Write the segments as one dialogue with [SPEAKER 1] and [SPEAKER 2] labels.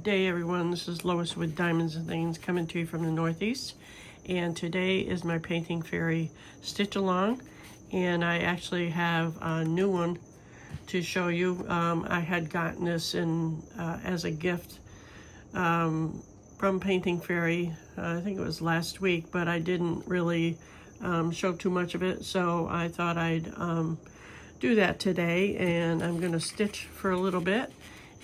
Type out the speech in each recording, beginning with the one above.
[SPEAKER 1] Good day, everyone. This is Lois with Diamonds and Things coming to you from the Northeast. And today is my Painting Fairy Stitch Along. And I actually have a new one to show you. I had gotten this in as a gift from Painting Fairy. I think it was last week, but I didn't really show too much of it. So I thought I'd do that today. And I'm going to stitch for a little bit,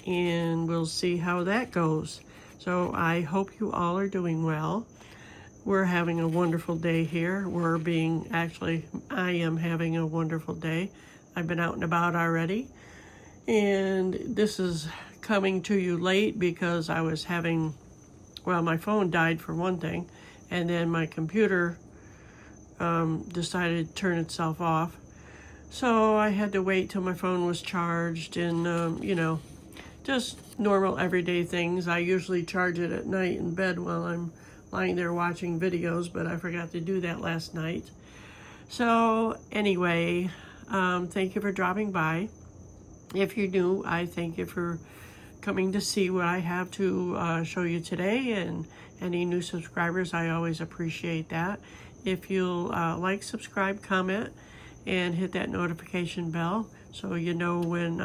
[SPEAKER 1] and we'll see how that goes. So I hope you all are doing well. We're having a wonderful day here. I am having a wonderful day. I've been out and about already. And this is coming to you late because I was having, well, my phone died for one thing, and then my computer decided to turn itself off. So I had to wait till my phone was charged and, you know, just normal everyday things. I usually charge it at night in bed while I'm lying there watching videos, but I forgot to do that last night. So anyway, thank you for dropping by. If you're new, I thank you for coming to see what I have to show you today, and any new subscribers, I always appreciate that. If you'll like, subscribe, comment, and hit that notification bell so you know when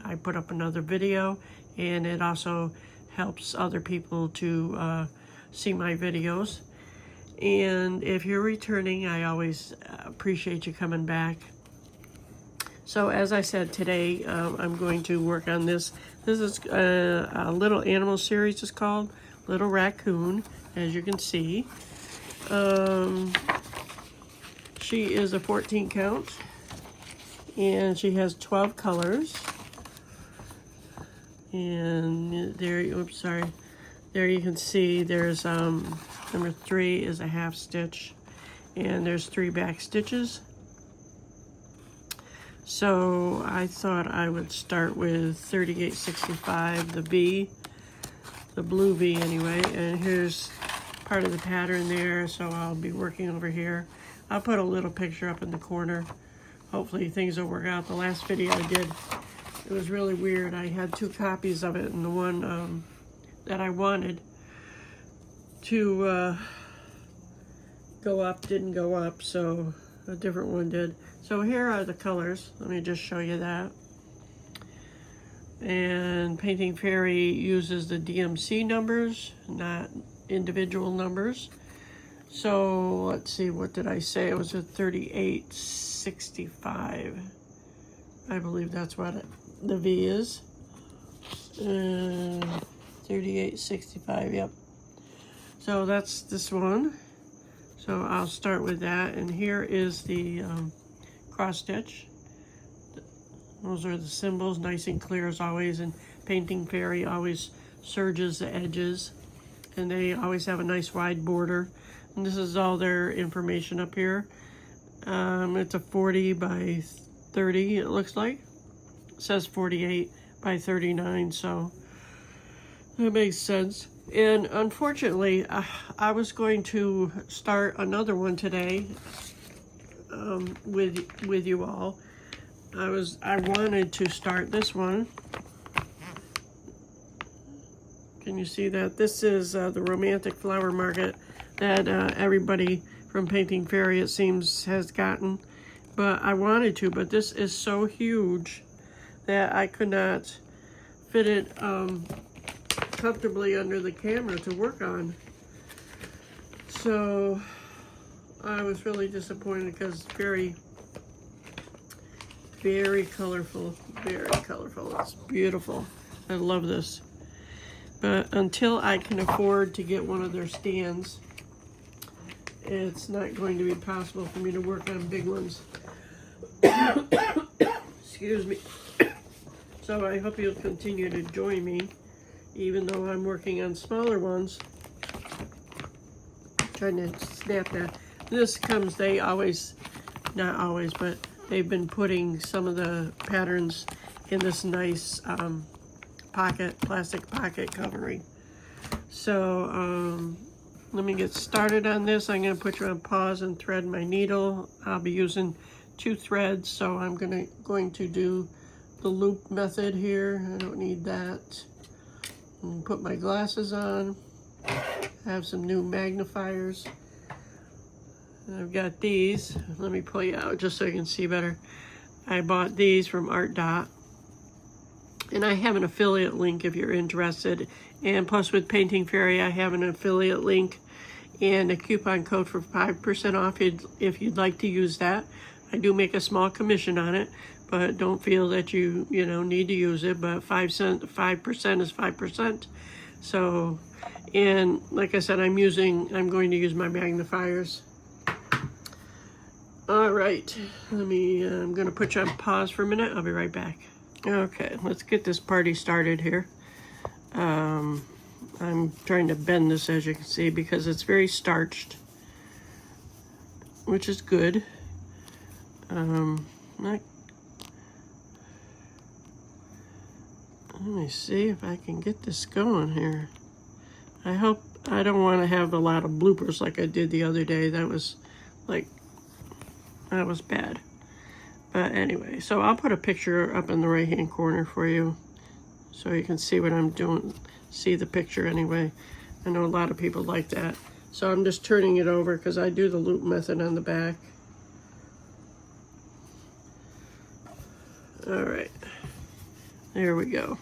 [SPEAKER 1] I put up another video, and it also helps other people to see my videos. And if you're returning, I always appreciate you coming back. So as I said, today I'm going to work on this. This is a little animal series. It's called Little Raccoon, as you can see. She is a 14 count, and she has 12 colors. And there, oops, sorry. There you can see there's number 3 is a half stitch, and there's 3 back stitches. So I thought I would start with 3865, the V, the blue V anyway. And here's part of the pattern there, so I'll be working over here. I'll put a little picture up in the corner. Hopefully things will work out. The last video I did, it was really weird. I had 2 copies of it, and the one that I wanted to go up didn't go up, so a different one did. So here are the colors. Let me just show you that. And Painting Fairy uses the DMC numbers, not individual numbers. So let's see, what did I say? It was a 3865. I believe that's what the V is. 3865, yep. So that's this one. So I'll start with that. And here is the cross stitch. Those are the symbols, nice and clear as always. And Painting Fairy always serges the edges. And they always have a nice wide border. And this is all their information up here. It's a 40 by 30, it looks like. It says 48 by 39, so that makes sense. And unfortunately, I was going to start another one today with you all. I wanted to start this one. Can you see that? This is the Romantic Flower Market that everybody from Painting Fairy, it seems, has gotten. But I wanted to, but this is so huge that I could not fit it comfortably under the camera to work on. So I was really disappointed because it's very, very colorful. Very colorful. It's beautiful. I love this. But until I can afford to get one of their stands, it's not going to be possible for me to work on big ones. Excuse me. So I hope you'll continue to join me, even though I'm working on smaller ones. Trying to snap that. This comes, they always, not always, but they've been putting some of the patterns in this nice plastic pocket covering. So let me get started on this. I'm going to put you on pause and thread my needle. I'll be using 2 threads, so I'm going to do the loop method here. I don't need that. And put my glasses on. Have some new magnifiers. I've got these. Let me pull you out just so you can see better. I bought these from Art Dot. And I have an affiliate link if you're interested. And plus with Painting Fairy, I have an affiliate link and a coupon code for 5% off if you'd like to use that. I do make a small commission on it, but don't feel that you need to use it. But 5% is 5%. So, and like I said, I'm going to use my magnifiers. All right, I'm gonna put you on pause for a minute. I'll be right back. Okay, let's get this party started here. I'm trying to bend this, as you can see, because it's very starched, which is good. Let me see if I can get this going here. I hope I don't want to have a lot of bloopers like I did the other day. That was bad. But anyway, so I'll put a picture up in the right-hand corner for you so you can see what I'm doing, see the picture anyway. I know a lot of people like that. So I'm just turning it over because I do the loop method on the back. All right, there we go.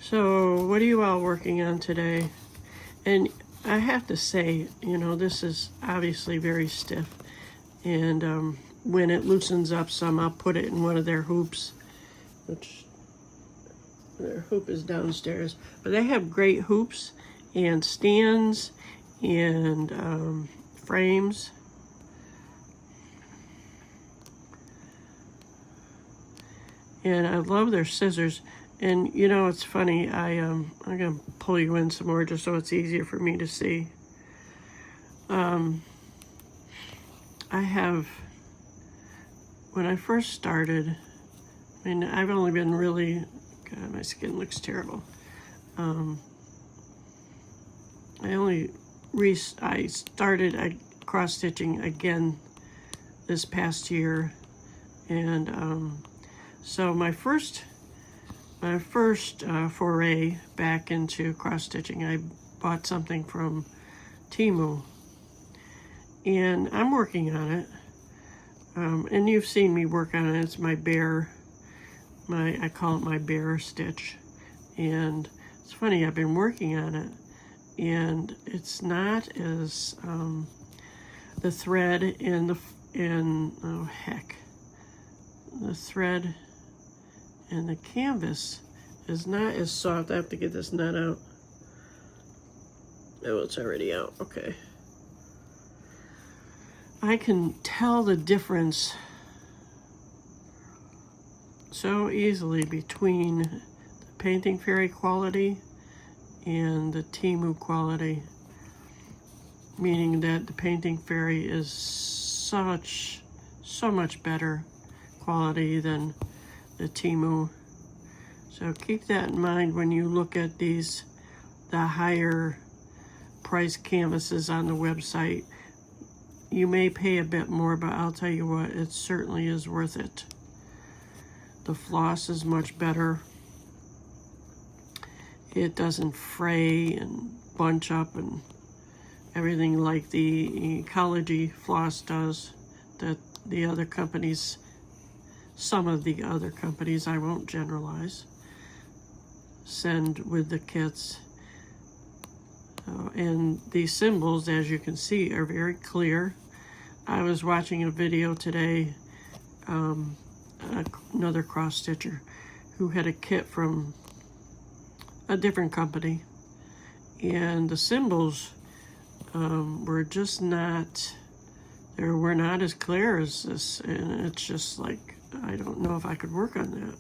[SPEAKER 1] So what are you all working on today? And I have to say, this is obviously very stiff. And when it loosens up some, I'll put it in one of their hoops, which their hoop is downstairs. But they have great hoops and stands and frames. And I love their scissors. And it's funny, I'm gonna pull you in some more just so it's easier for me to see. I have, when I first started, I've only been really, God, my skin looks terrible. I started cross-stitching again this past year. And so my first foray back into cross-stitching, I bought something from Temu. And I'm working on it. And you've seen me work on it. It's my bear, I call it my bear stitch. And it's funny, I've been working on it. And it's not as, the thread the thread and the canvas is not as soft. I have to get this nut out. Oh, it's already out, okay. I can tell the difference so easily between the Painting Fairy quality and the Temu quality, meaning that the Painting Fairy is so much better quality than the Temu. So keep that in mind when you look at the higher price canvases on the website. You may pay a bit more, but I'll tell you what, it certainly is worth it. The floss is much better. It doesn't fray and bunch up and everything like the Ecology floss does that the other companies, some of the other companies, I won't generalize, send with the kits. And these symbols, as you can see, are very clear. I was watching a video today, another cross-stitcher who had a kit from a different company, and the symbols were just not, they were not as clear as this, and it's just like, I don't know if I could work on that,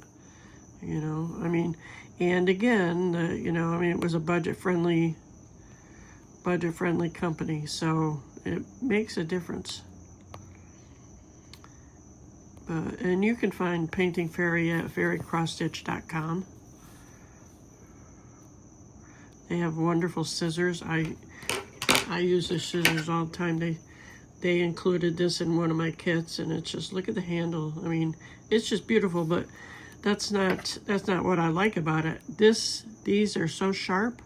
[SPEAKER 1] and again, it was a budget-friendly company, so it makes a difference. And you can find Painting Fairy at fairycrossstitch.com. They have wonderful scissors. I use the scissors all the time. They included this in one of my kits, and it's just, look at the handle. It's just beautiful, but that's not what I like about it. These are so sharp,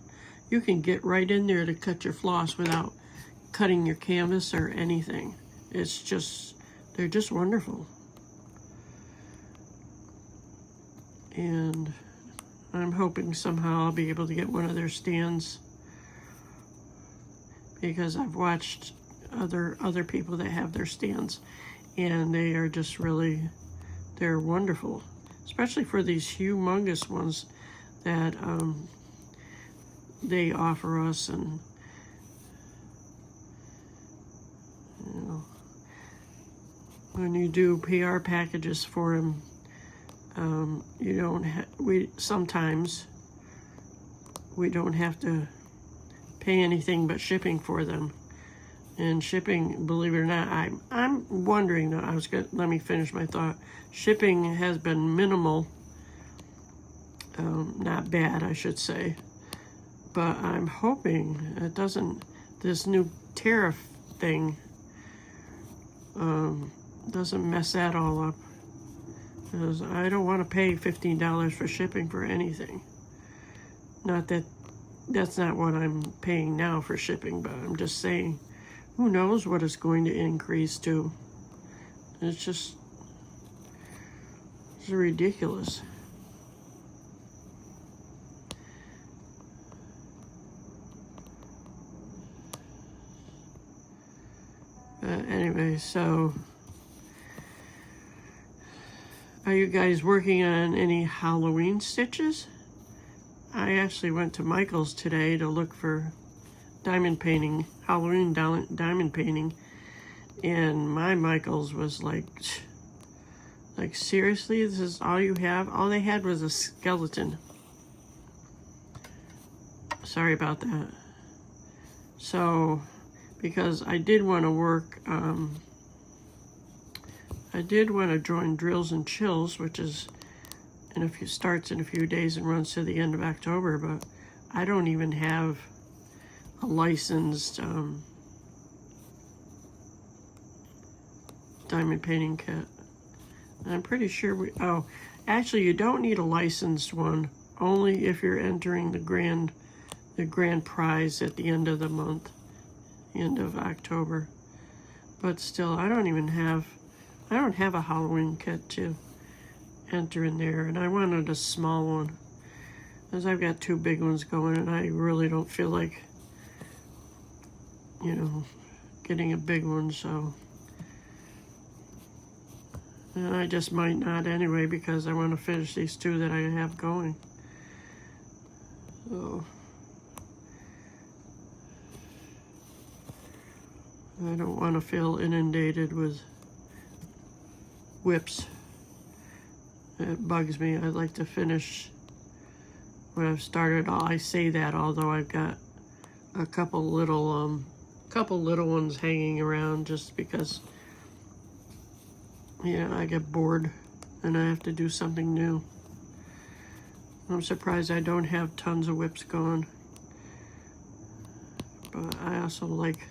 [SPEAKER 1] you can get right in there to cut your floss without cutting your canvas or anything. It's just, they're just wonderful. And I'm hoping somehow I'll be able to get one of their stands, because I've watched other people that have their stands, and they are just really, they're wonderful, especially for these humongous ones that they offer us. And you know, when you do PR packages for them, you don't sometimes we don't have to pay anything but shipping for them. And shipping, believe it or not, I'm wondering though, let me finish my thought. Shipping has been minimal, not bad, I should say. But I'm hoping it doesn't, this new tariff thing doesn't mess that all up. Because I don't want to pay $15 for shipping for anything. Not that that's not what I'm paying now for shipping, but I'm just saying, who knows what it's going to increase to. It's ridiculous. Anyway, so are you guys working on any Halloween stitches? I actually went to Michael's today to look for diamond painting, Halloween diamond painting, and my Michael's was like seriously, this is all you have? All they had was a skeleton. Sorry about that. So, because I did want to work, I did want to join Drills and Chills, which is starts in a few days and runs to the end of October, but I don't even have a licensed diamond painting kit. I'm pretty sure actually you don't need a licensed one, only if you're entering the grand prize at the end of the month, end of October. But still, I don't have a Halloween kit to enter in there, and I wanted a small one, because I've got 2 big ones going, and I really don't feel like, you know, getting a big one, so. And I just might not anyway, because I want to finish these 2 that I have going. So I don't want to feel inundated with whips. It bugs me. I'd like to finish what I've started. I say that, although I've got a couple little ones hanging around, just because, you know, I get bored and I have to do something new. I'm surprised I don't have tons of whips going, but I also like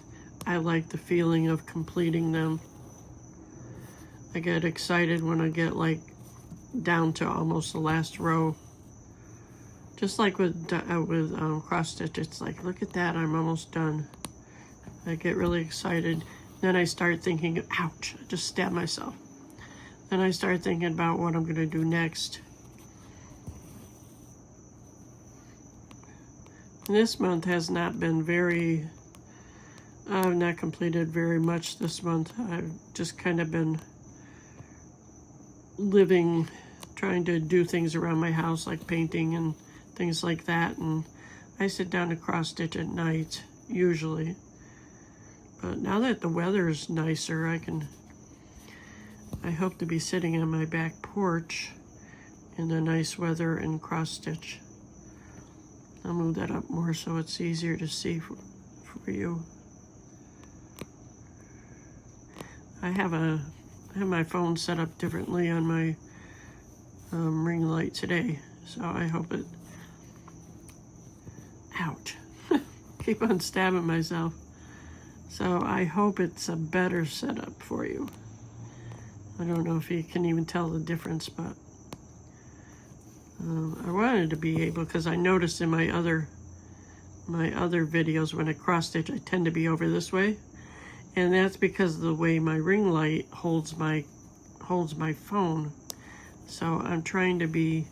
[SPEAKER 1] the feeling of completing them. I get excited when I get like down to almost the last row. Just like with cross stitch, it's like, look at that, I'm almost done. I get really excited. Then I start thinking, ouch, I just stabbed myself. Then I start thinking about what I'm gonna do next. This month has not been I've not completed very much this month. I've just kind of been living, trying to do things around my house, like painting and things like that. And I sit down to cross stitch at night, usually. But now that the weather is nicer, I hope to be sitting on my back porch in the nice weather and cross stitch. I'll move that up more so it's easier to see for you. I have my phone set up differently on my ring light today, so I hope it. Ouch! Keep on stabbing myself. So I hope it's a better setup for you. I don't know if you can even tell the difference, but I wanted to be able, because I noticed in my other videos when I cross stitch, I tend to be over this way, and that's because of the way my ring light holds my phone. So I'm trying to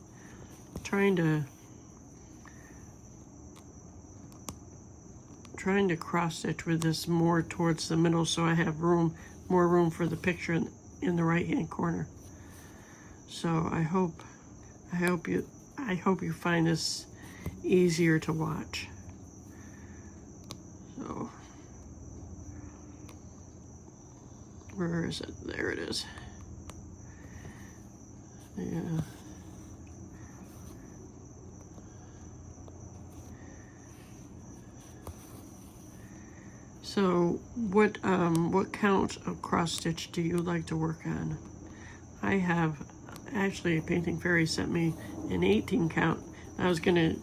[SPEAKER 1] cross stitch with this more towards the middle, so I have more room for the picture in the right hand corner. So I hope you find this easier to watch. So where is it? There it is. Yeah. So what count of cross stitch do you like to work on? I have actually, Painting Fairy sent me an 18 count. I was going to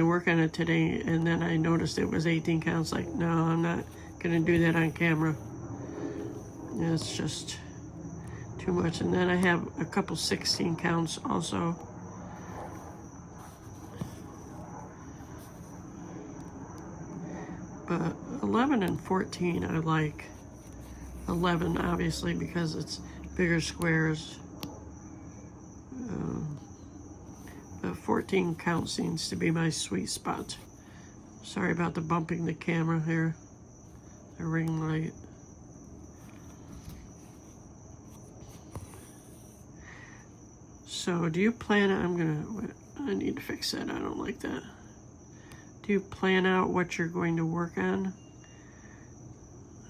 [SPEAKER 1] work on it today, and then I noticed it was 18 counts. Like, no, I'm not going to do that on camera. It's just too much. And then I have a couple 16 counts also. But 11 and 14 I like. 11 obviously because it's bigger squares. But 14 count seems to be my sweet spot. Sorry about the bumping the camera here. The ring light. So do you plan, I need to fix that, I don't like that. Do you plan out what you're going to work on?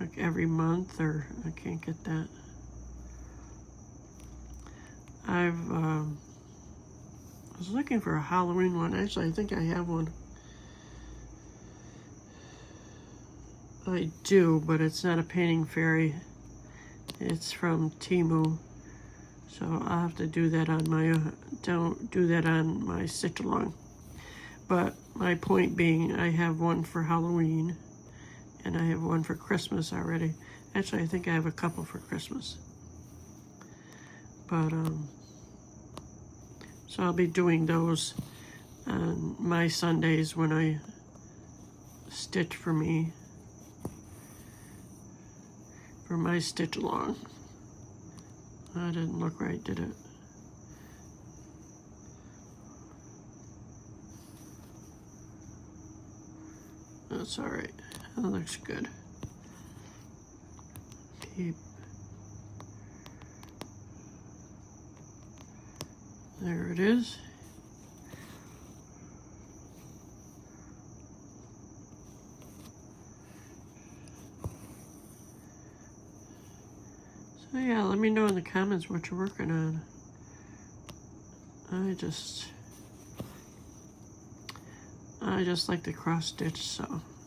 [SPEAKER 1] Like every month, or I can't get that. I was looking for a Halloween one. Actually, I think I have one. I do, but it's not a Painting Fairy. It's from Temu. So I'll have to do that on my, don't do that on my stitch along. But my point being, I have one for Halloween, and I have one for Christmas already. Actually, I think I have a couple for Christmas. But, so I'll be doing those on my Sundays when I stitch for me, for my stitch along. That didn't look right, did it? That's all right. That looks good. Keep. There it is. So yeah, let me know in the comments what you're working on. I just like to cross stitch, so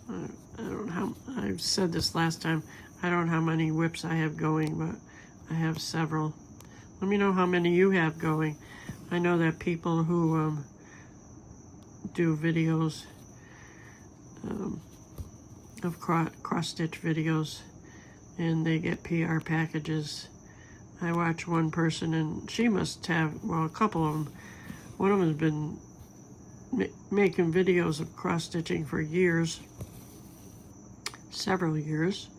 [SPEAKER 1] I don't know how, I've said this last time, I don't know how many whips I have going, but I have several. Let me know how many you have going. I know that people who do videos of cross stitch videos, and they get PR packages. I watch one person, and she must have, well, a couple of them. One of them has been making videos of cross stitching for years, several years,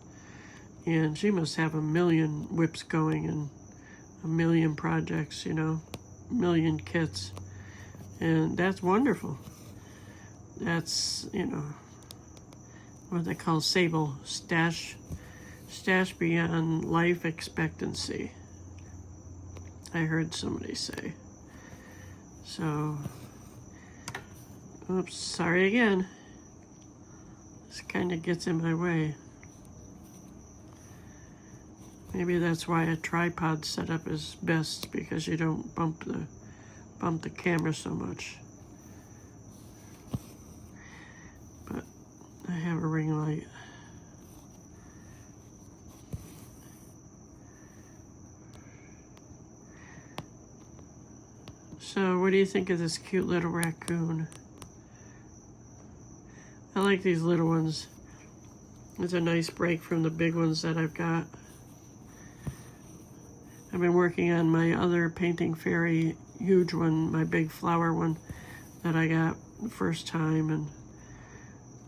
[SPEAKER 1] and she must have 1 million whips going and 1 million projects, you know, 1 million kits, and that's wonderful. That's, you know, what they call Sable, stash beyond life expectancy, I heard somebody say. So, oops, sorry again. This kind of gets in my way. Maybe that's why a tripod setup is best, because you don't bump the camera so much. But I have a ring light. So what do you think of this cute little raccoon? I like these little ones. It's a nice break from the big ones that I've got. I've been working on my other Painting Fairy huge one, my big flower one that I got the first time, and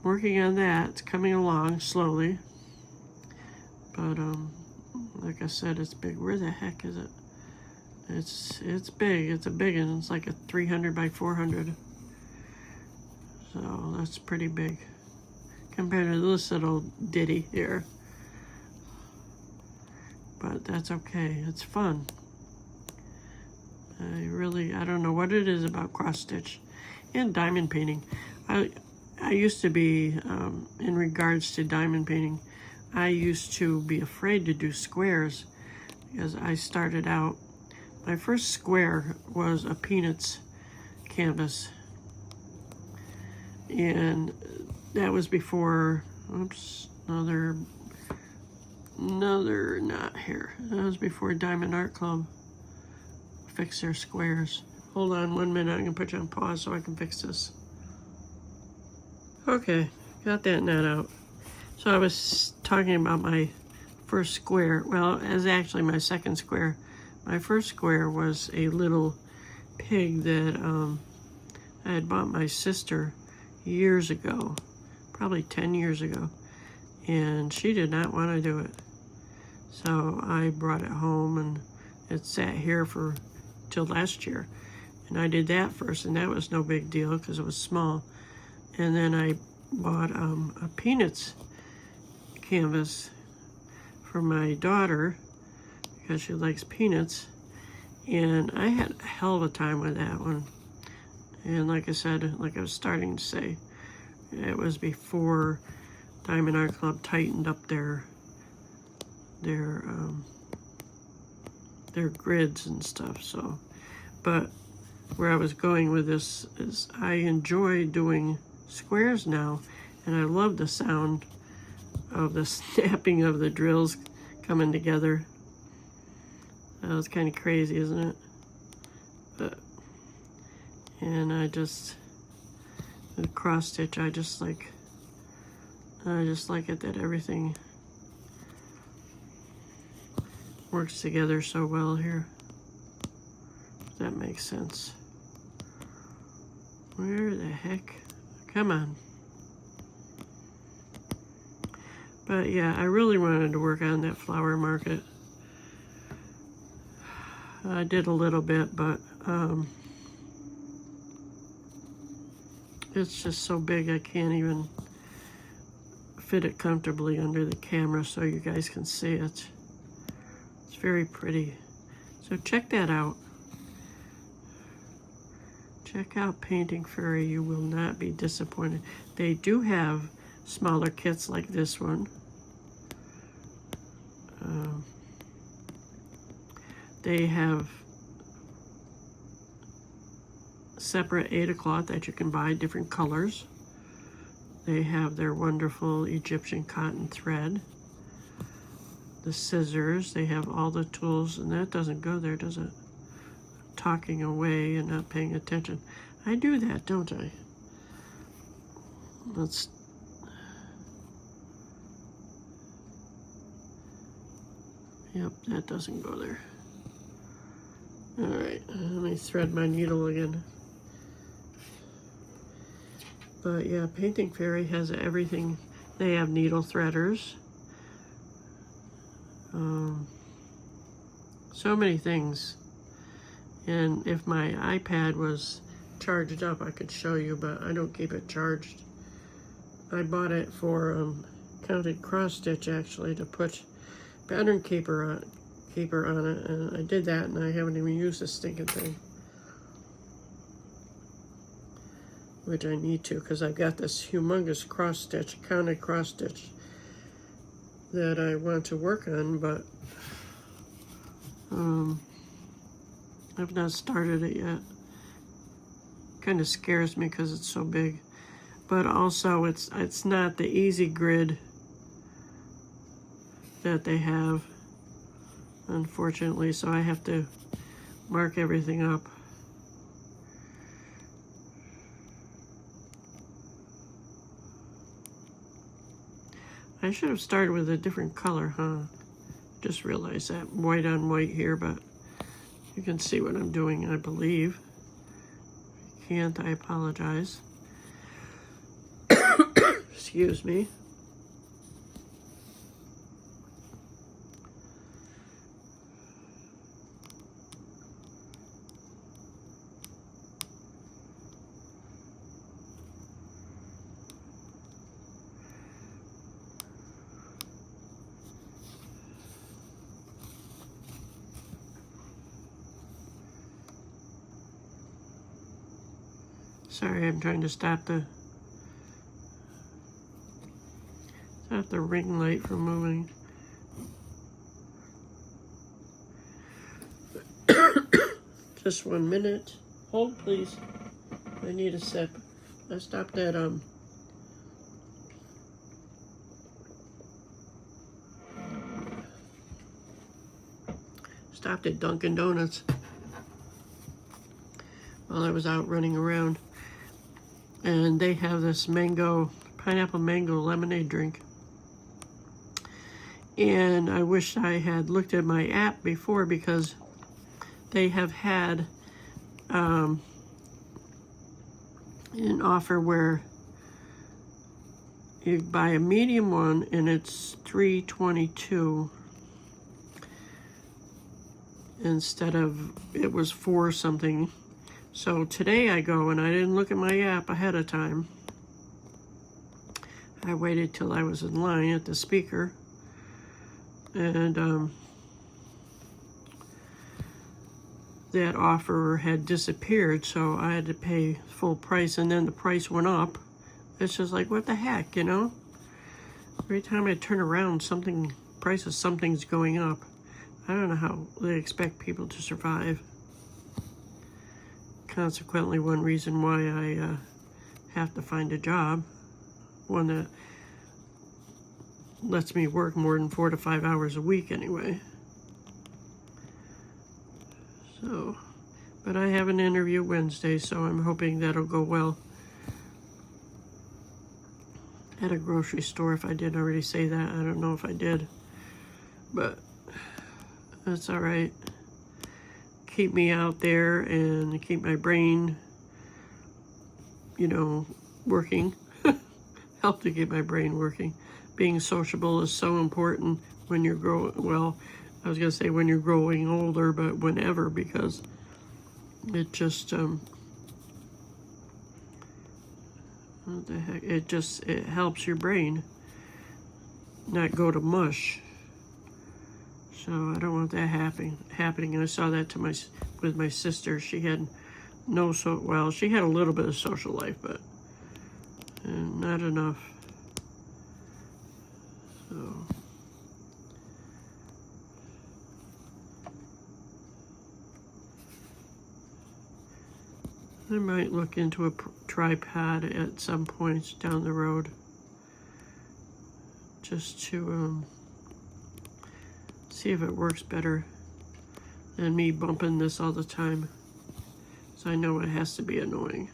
[SPEAKER 1] working on that. It's coming along slowly, but like I said, it's big. Where the heck is it? It's big. It's a big one. It's like a 300 by 400. So that's pretty big compared to this little ditty here. But that's okay. It's fun. I don't know what it is about cross stitch and diamond painting. I used to be, in regards to diamond painting, I used to be afraid to do squares because I started out, my first square was a Peanuts canvas. And that was before, oops, another knot here. That was before Diamond Art Club fixed their squares. Hold on 1 minute, I'm gonna put you on pause so I can fix this. Okay, got that knot out. So I was talking about my first square. Well, it's actually my second square. My first square was a little pig that I had bought my sister years ago, probably 10 years ago, and she did not want to do it. So I brought it home, and it sat here for till last year. And I did that first, and that was no big deal because it was small. And then I bought a Peanuts canvas for my daughter because she likes peanuts. And I had a hell of a time with that one. And like I said, like I was starting to say, it was before Diamond Art Club tightened up their grids and stuff. So, but where I was going with this is I enjoy doing squares now, and I love the sound of the snapping of the drills coming together. That was kind of crazy, isn't it? But, and with cross stitch, I just like it that everything works together so well here. If that makes sense. Where the heck? Come on. But yeah, I really wanted to work on that flower market. I did a little bit, but it's just so big I can't even fit it comfortably under the camera so you guys can see it. It's very pretty. So check that out. Check out Painting Fairy. You will not be disappointed. They do have smaller kits like this one. They have separate Aida cloth that you can buy, different colors. They have their wonderful Egyptian cotton thread. The scissors, they have all the tools, and that doesn't go there, does it? Talking away and not paying attention. I do that, don't I? Yep, that doesn't go there. All right, let me thread my needle again. But yeah, Painting Fairy has everything. They have needle threaders. So many things. And if my iPad was charged up, I could show you, but I don't keep it charged. I bought it for counted cross stitch actually to put pattern keeper on it, and I did that, and I haven't even used this stinking thing, which I need to because I've got this humongous cross stitch, counted cross stitch that I want to work on, but I've not started it yet. Kind of scares me because it's so big, but also it's not the easy grid that they have, unfortunately, so I have to mark everything up. I should have started with a different color, huh? Just realized that white on white here, but You can see what I'm doing, I believe. If you can't, I apologize. Excuse me. Sorry, I'm trying to stop the ring light from moving. Just 1 minute. Hold, please. I need a sip. I stopped at Dunkin' Donuts while I was out running around. And they have this pineapple mango lemonade drink. And I wish I had looked at my app before, because they have had an offer where you buy a medium one and it's $3.22 instead of, it was $4 something. So today I go, and I didn't look at my app ahead of time. I waited till I was in line at the speaker, and that offer had disappeared, so I had to pay full price, and then the price went up. It's just like, what the heck, you know? Every time I turn around, price of something's going up. I don't know how they expect people to survive. Consequently, one reason why I have to find a job, one that lets me work more than 4 to 5 hours a week anyway. So, but I have an interview Wednesday, so I'm hoping that'll go well. At a grocery store, if I didn't already say that. I don't know if I did, but that's all right. Keep me out there and keep my brain, you know, working. Help to get my brain working. Being sociable is so important when you're growing, well, I was going to say when you're growing older, but whenever, because it just, what the heck, it helps your brain not go to mush. So I don't want that happening. And I saw that with my sister. She had she had a little bit of social life, but not enough. So I might look into a tripod at some points down the road, just to see if it works better than me bumping this all the time. So I know it has to be annoying.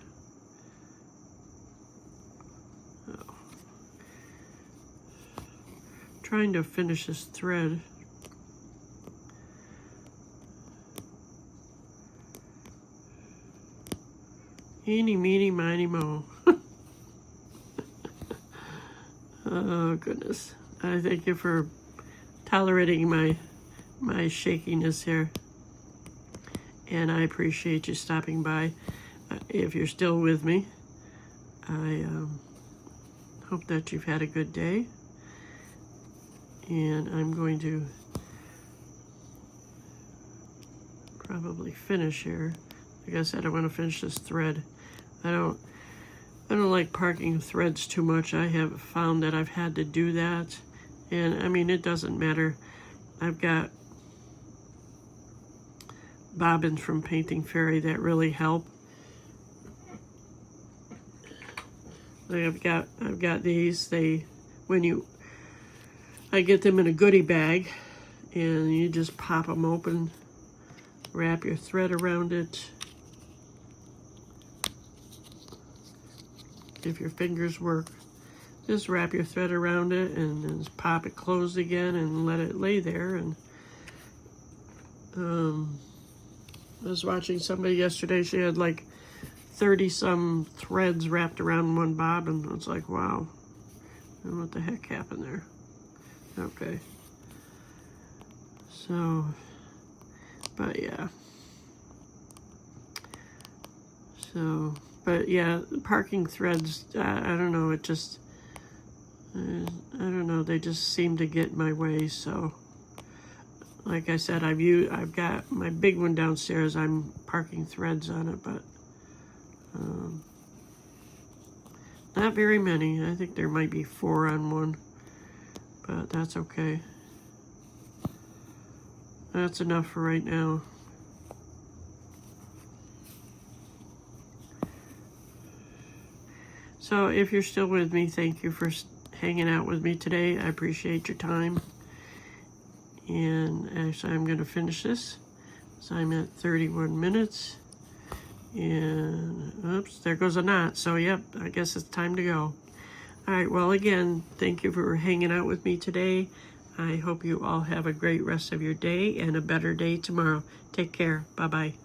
[SPEAKER 1] Oh. Trying to finish this thread. Eeny, meeny, miny, mo. Oh, goodness. I thank you for tolerating my shakiness here. And I appreciate you stopping by. If you're still with me, I hope that you've had a good day. And I'm going to probably finish here. Like I said, I want to finish this thread. I don't like parking threads too much. I have found that I've had to do that. And I mean, it doesn't matter. I've got bobbins from Painting Fairy that really help. Like I've got these. I get them in a goodie bag, and you just pop them open, wrap your thread around it. If your fingers work, just wrap your thread around it and then just pop it closed again and let it lay there. And I was watching somebody yesterday, she had like 30 some threads wrapped around one bobbin. It's like, wow. And what the heck happened there? Okay. So, but yeah. So, but yeah, parking threads, I don't know, it just, I don't know, they just seem to get in my way. So, like I said, I've got my big one downstairs, I'm parking threads on it, but not very many. I think there might be 4 on one, but that's okay. That's enough for right now. So if you're still with me, thank you for hanging out with me today. I appreciate your time. And actually, I'm going to finish this. So I'm at 31 minutes. And, oops, there goes a knot. So, yep, I guess it's time to go. All right, well, again, thank you for hanging out with me today. I hope you all have a great rest of your day and a better day tomorrow. Take care. Bye-bye.